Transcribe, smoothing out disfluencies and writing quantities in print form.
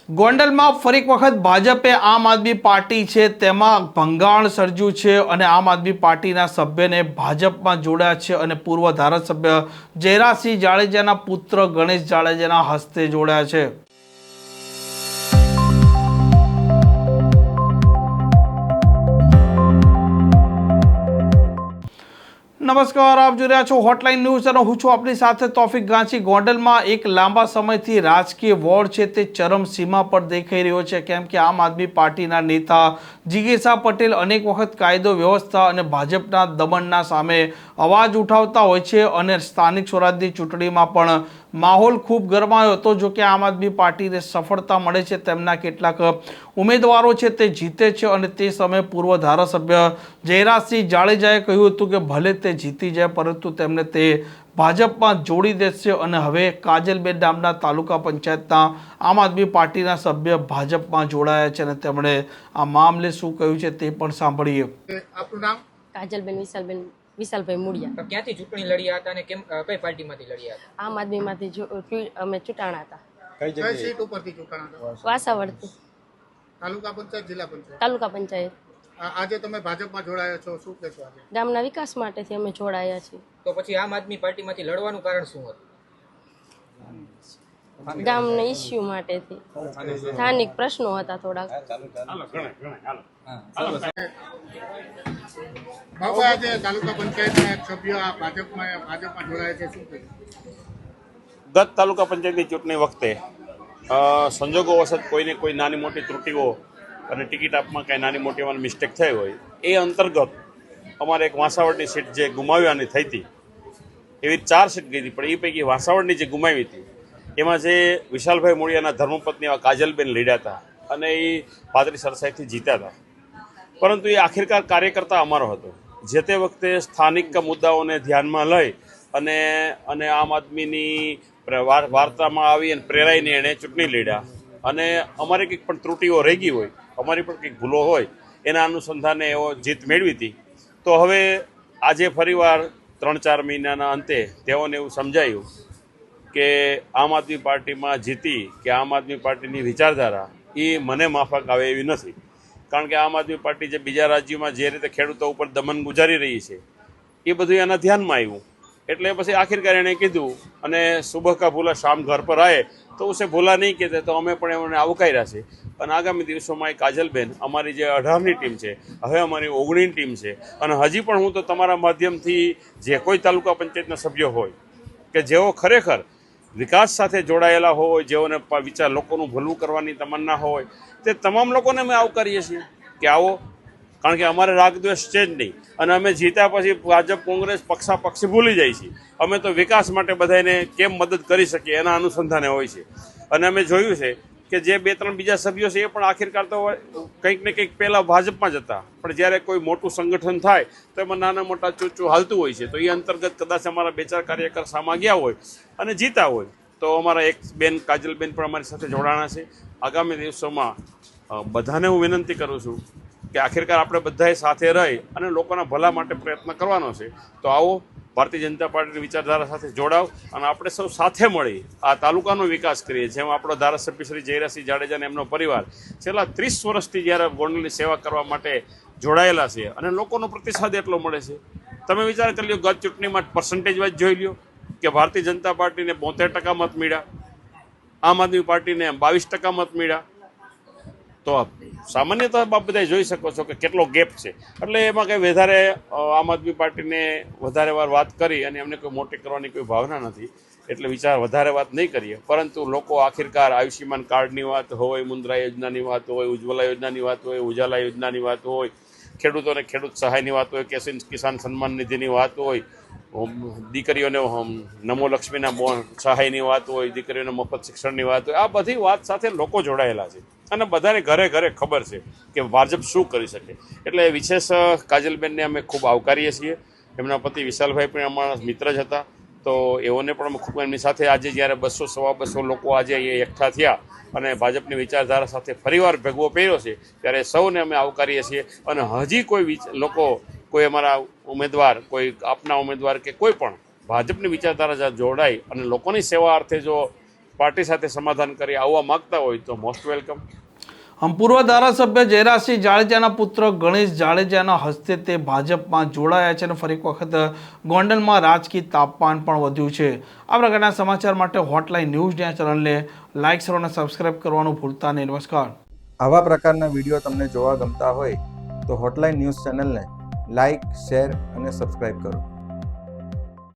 ગોંડલમાં ફરી એક વખત ભાજપે આમ આદમી પાર્ટી છે તેમાં ભંગાણ સર્જ્યું છે અને આમ આદમી પાર્ટીના સભ્યને ભાજપમાં જોડ્યા છે અને પૂર્વ ધારાસભ્ય જયરાસિંહ જાડેજાના પુત્ર ગણેશ જાડેજાના હસ્તે જોડ્યા છે। નમસ્કાર, આપ જોઈ રહ્યા છો હોટલાઇન ન્યૂઝ અને હું છું આપની સાથે તોફિક ગાંચી। ગોંડલમાં એક લાંબા સમયથી રાજકીય વોર છે તે ચરમસીમા પર દેખાઈ રહ્યો છે, કેમ કે આમ આદમી પાર્ટીના નેતા જિગીશા પટેલ અનેક વખત કાયદો વ્યવસ્થા અને ભાજપના દમનના સામે અવાજ ઉઠાવતા હોય છે અને સ્થાનિક સ્વરાજની ચૂંટણીમાં પણ માહોલ ખૂબ ગરમાયો હતો। જો કે આમ આદમી પાર્ટીને સફળતા મળે છે, તેમના કેટલાક ઉમેદવારો છે તે જીતે છે અને તે સમયે પૂર્વ ધારાસભ્ય જયરાસિંહ જાડેજાએ કહ્યું હતું કે ભલે તે જીતી જાય પરંતુ તેમને તે ભાજપમાં જોડી દેશે અને હવે કાજલબેન નામના તાલુકા પંચાયતના આમ આદમી પાર્ટીના સભ્ય ભાજપમાં જોડાયા છે અને તેમણે આ મામલે શું કહ્યું છે તે પણ સાંભળીએ। આપનું નામ? કાજલબેન વિશાલભાઈ મુડિયા। ક્યાંથી ચૂંટણી લડ્યા હતા અને કઈ પાર્ટીમાંથી લડ્યા હતા? આમ આદમીમાંથી અમે ચૂંટાણા હતા। કઈ સીટ ઉપરથી ચૂંટાણા હતા? વાસાવડથી। તાલુકા પંચાયત, જિલ્લા પંચાયત? તાલુકા પંચાયત। આજે તમે ભાજપમાં જોડાયા છો, શું કહેશો આજે? ગામના વિકાસ માટેથી અમે જોડાયા છીએ। તો પછી આમ આદમી પાર્ટીમાંથી લડવાનું કારણ શું હતું? ગામના ઇસ્યુ માટેથી, સ્થાનિક પ્રશ્નો હતા થોડાક। બાબુ, આજે તાલુકા પંચાયતના એક સભ્ય ભાજપમાં જોડાયા છે, શું કહેશો? ગત તાલુકા પંચાયતની ચૂંટણી વખતે સંજોગોવશત કોઈને કોઈ નાની મોટી ત્રુટીઓ અને ટિકિટ આપમાં કાંઈ નાની મોટી એમાં મિસ્ટેક થઈ હોય એ અંતર્ગત અમારે એક વાસાવડની સીટ જે ગુમાવવાની થઈ હતી, એવી 4 સીટ ગઈ હતી, પણ એ પૈકી વાસાવડની જે ગુમાવી હતી એમાં જે વિશાલભાઈ મુડિયાના ધર્મપત્ની એવા કાજલબેન લડ્યા હતા અને એ પાદરી સરસાઈથી જીત્યા હતા, પરંતુ એ આખિરકાર કાર્યકર્તા અમારો હતો। જે તે વખતે સ્થાનિક મુદ્દાઓને ધ્યાનમાં લઈ અને આમ આદમીની વાર્તામાં આવી અને પ્રેરાઈને એણે ચૂંટણી લડ્યા અને અમારી કંઈક પણ ત્રુટીઓ રહી ગઈ હોય, અમારી પણ કંઈક ભૂલો હોય, એના અનુસંધાને એવો જીત મેળવી હતી। તો હવે આજે ફરીવાર 3-4 મહિનાના અંતે તેઓને એવું સમજાયું કે આમ આદમી પાર્ટીમાં જીતી કે આમ આદમી પાર્ટીની વિચારધારા એ મને માફક આવે એવી નથી, કારણ કે આમ આદમી પાર્ટી જે બીજા રાજ્યોમાં જે રીતે ખેડૂતો ઉપર દમન ગુજારી રહી છે એ બધું એના ધ્યાનમાં આવ્યું, એટલે પછી આખિરકાર એણે કીધું અને સુબહ કા ભૂલા શામ ઘર પર આયે તો ઉસે ભૂલા નહીં કહેતે, તો અમે પણ એમને આવકાર્યા છે અને આગામી દિવસોમાં એ કાજલબેન અમારી જે 18ની ટીમ છે, હવે અમારી 19ની ટીમ છે અને હજી પણ હું તો તમારા માધ્યમથી જે કોઈ તાલુકા પંચાયતના સભ્યો હોય કે જેઓ ખરેખર વિકાસ સાથે જોડાયેલા હોય, જેઓને વિચાર લોકોનું ભલું કરવાની તમન્ના હોય, તે તમામ લોકોને અમે આવકારીએ છીએ કે આવો, કારણ કે અમારે રાગદ્વેષ છે જ નહીં અને અમે જીત્યા પછી ભાજપ કોંગ્રેસ પક્ષાપક્ષી ભૂલી જાય છીએ। અમે તો વિકાસ માટે બધાને કેમ મદદ કરી શકીએ એના અનુસંધાને હોય છે અને અમે જોયું છે કે જે 2-3 બીજા સભ્યો છે એ પણ આખિરકાર તો કંઈક ને કંઈક પહેલાં ભાજપમાં જ હતા, પણ જ્યારે કોઈ મોટું સંગઠન થાય તો એમાં નાના મોટા ચૂચું હાલતું હોય છે, તો એ અંતર્ગત કદાચ અમારા 2-4 કાર્યકર સામા ગયા હોય અને જીતા હોય, તો અમારા એક બેન કાજલબેન પણ અમારી સાથે જોડાણા છે। આગામી દિવસોમાં બધાને હું વિનંતી કરું છું કે આખિરકાર આપણે બધાએ સાથે રહી અને લોકોના ભલા માટે પ્રયત્ન કરવાનો છે, તો આવો ભારતીય જનતા પાર્ટીની વિચારધારા સાથે જોડાવ અને આપણે સૌ સાથે મળી આ તાલુકાનો વિકાસ કરીએ। જેમ આપણો ધારાસભ્ય શ્રી જયરાસિંહ જાડેજા અને એમનો પરિવાર છેલ્લા 30 વર્ષથી જ્યારે ગોંડલની સેવા કરવા માટે જોડાયેલા છે અને લોકોનો પ્રતિસાદ એટલો મળે છે, તમે વિચાર કરી લો, ગત ચૂંટણીમાં પર્સન્ટેજ વાઇઝ જોઈ લ્યો કે ભારતીય જનતા પાર્ટીને 72% મત મળ્યા, આમ આદમી પાર્ટીને 22% મત મળ્યા, તો સામાન્યતઃ આપ બધા જોઈ શકો છો કે કેટલો ગેપ છે। એટલે એમાં કંઈ વધારે આમ આદમી પાર્ટીને વધારે વાર વાત કરી અને એમને કોઈ મોટી કરવાની કોઈ ભાવના નથી, એટલે વધારે વાત નહીં કરીએ, પરંતુ લોકો આખિરકાર આયુષ્યમાન કાર્ડની વાત હોય, મુદ્રા યોજનાની વાત હોય, ઉજ્જવલા યોજનાની વાત હોય, ઉજાલા યોજનાની વાત હોય, ખેડૂતોને ખેડૂત સહાયની વાત હોય, કિસાન સન્માન નિધિની વાત હોય, દીકરીઓને નમો લક્ષ્મીના સહાયની વાત હોય, દીકરીઓને મફત શિક્ષણની વાત હોય, આ બધી વાત સાથે લોકો જોડાયેલા છે અને બધાને ઘરે ઘરે ખબર છે કે ભાજપ શું કરી શકે। એટલે વિશેષ કાજલબેનને અમે ખૂબ આવકારીએ છીએ। એમના પતિ વિશાલભાઈ પણ અમારા મિત્ર જ હતા, તો એઓને પણ અમે ખૂબ એમની સાથે આજે જ્યારે 200-250 લોકો આજે અહીંયા એકઠા થયા અને ભાજપની વિચારધારા સાથે ફરીવાર ભેગવો પહેર્યો છે, ત્યારે સૌને અમે આવકારીએ છીએ અને હજી કોઈ લોકો, કોઈ અમારા ઉમેદવાર, કોઈ આપના ઉમેદવાર કે કોઈ પણ ભાજપની વિચારધારા જોડાય અને લોકોની સેવા અર્થે જો પાર્ટી સાથે સમાધાન કરી આવવા માગતા હોય તો મોસ્ટ વેલકમ. પૂર્વ ધારાસભ્ય જયરાજસિંહ જાડેજાના પુત્ર ગણેશ જાડેજાના હસ્તે તે ભાજપમાં જોડાયા છે અને ફરી એક વખત ગોંડલમાં રાજકીય તાપમાન પણ વધ્યું છે. આ પ્રકારના સમાચાર માટે હોટલાઇન ન્યૂઝ ચેનલને લાઇક કરો અને સબસ્ક્રાઇબ કરવાનું ભૂલતા નહીં. નમસ્કાર. આવા પ્રકારના વિડીયો તમને જોવા ગમતા હોય તો હોટલાઇન ન્યૂઝ ચેનલને લાઇક, શેર અને સબસ્ક્રાઇબ કરો.